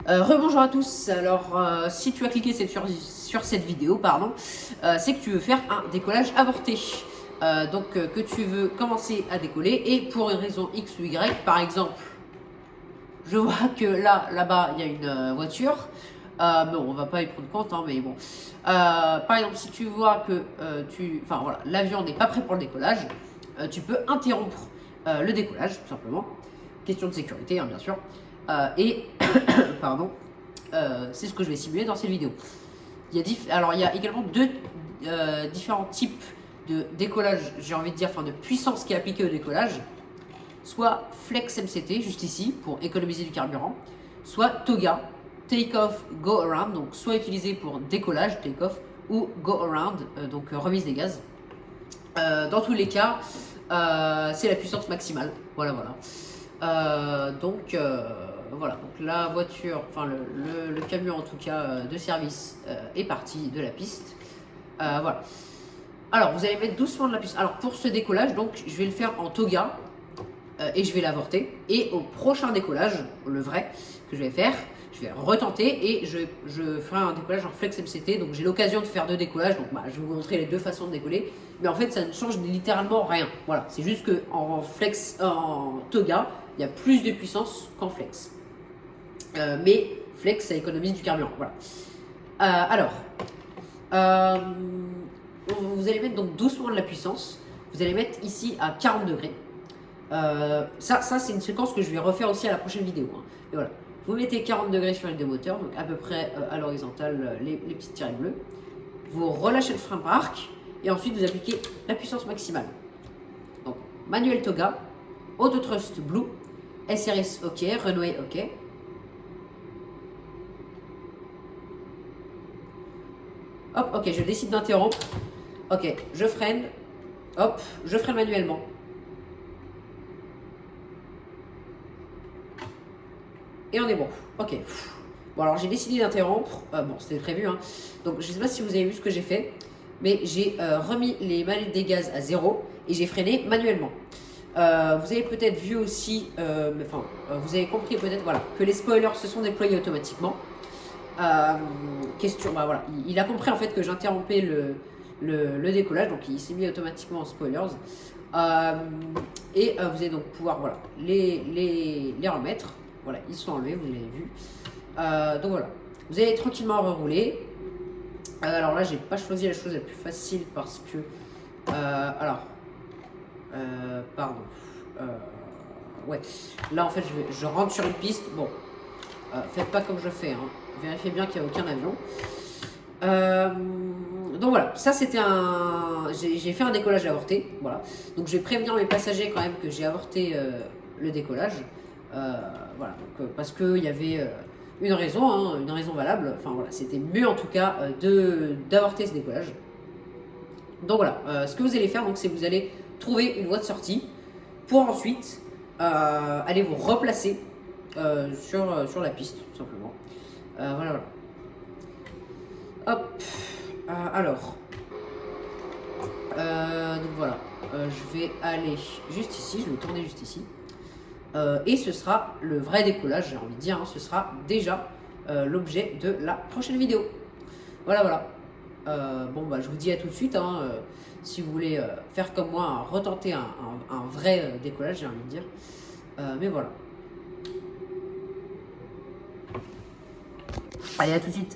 Rebonjour à tous. Alors, si tu as cliqué sur cette vidéo, pardon, c'est que tu veux faire un décollage avorté. Donc, que tu veux commencer à décoller et pour une raison X ou Y, par exemple, je vois que là-bas, il y a une voiture. Bon, on va pas y prendre compte, hein, mais bon. Par exemple, si tu vois que enfin voilà, l'avion n'est pas prêt pour le décollage, tu peux interrompre le décollage, tout simplement. Question de sécurité, hein, bien sûr. Et, pardon, c'est ce que je vais simuler dans cette vidéo. Alors, il y a également deux différents types de décollage, j'ai envie de dire, enfin de puissance qui est appliquée au décollage. Soit Flex MCT, juste ici, pour économiser du carburant, soit Toga, Take Off, Go Around, donc soit utilisé pour décollage, take off, ou Go Around, donc remise des gaz. Dans tous les cas, c'est la puissance maximale. Voilà. Voilà, donc la voiture, enfin le camion en tout cas de service est parti de la piste. Voilà. Alors, vous allez mettre doucement de la piste. Alors, pour ce décollage, donc, je vais le faire en Toga et je vais l'avorter. Et au prochain décollage, le vrai que je vais faire, je vais retenter et je ferai un décollage en Flex MCT. Donc, j'ai l'occasion de faire deux décollages. Donc, je vais vous montrer les deux façons de décoller. Mais en fait, ça ne change littéralement rien. Voilà, c'est juste qu'en Toga, il y a plus de puissance qu'en Flex. Mais Flex, ça économise du carburant. Voilà. Vous allez mettre donc doucement de la puissance. Vous allez mettre ici à 40 degrés. Ça c'est une séquence que je vais refaire aussi à la prochaine vidéo. Hein. Et voilà. Vous mettez 40 degrés sur les deux moteurs, donc à peu près à l'horizontale, les petites tirées bleues. Vous relâchez le frein par arc et ensuite vous appliquez la puissance maximale. Donc manuel Toga, Auto Thrust Blue, SRS OK, Runway OK. Hop, ok, je décide d'interrompre. Ok, je freine. Hop, je freine manuellement. Et on est bon. Ok. Bon, alors j'ai décidé d'interrompre. Bon, c'était prévu. Hein. Donc, je ne sais pas si vous avez vu ce que j'ai fait. Mais j'ai remis les manettes des gaz à 0 et j'ai freiné manuellement. Vous avez peut-être vu aussi, vous avez compris peut-être voilà, que les spoilers se sont déployés automatiquement. Question, voilà, il a compris en fait que j'interrompais le décollage, donc il s'est mis automatiquement en spoilers. Vous allez donc pouvoir voilà, les remettre. Voilà, ils sont enlevés, vous l'avez vu. Donc voilà, vous allez tranquillement rerouler. Alors là, j'ai pas choisi la chose la plus facile parce que. Pardon. Ouais, là en fait, je rentre sur une piste. Bon, faites pas comme je fais. Hein. Vérifiez bien qu'il n'y a aucun avion. Donc voilà, ça c'était j'ai fait un décollage avorté. Voilà. Donc je vais prévenir mes passagers quand même que j'ai avorté le décollage. Voilà, donc, parce qu'il y avait une raison, hein, une raison valable. Enfin voilà, c'était mieux en tout cas d'avorter ce décollage. Donc voilà, ce que vous allez faire, c'est que vous allez trouver une voie de sortie pour ensuite aller vous replacer sur la piste, tout simplement. Voilà. Hop. Donc voilà. Je vais aller juste ici. Je vais tourner juste ici. Et ce sera le vrai décollage, j'ai envie de dire. Hein, ce sera déjà l'objet de la prochaine vidéo. Voilà. Je vous dis à tout de suite. Hein, si vous voulez faire comme moi, retenter un vrai décollage, j'ai envie de dire. Mais voilà. Allez, à tout de suite.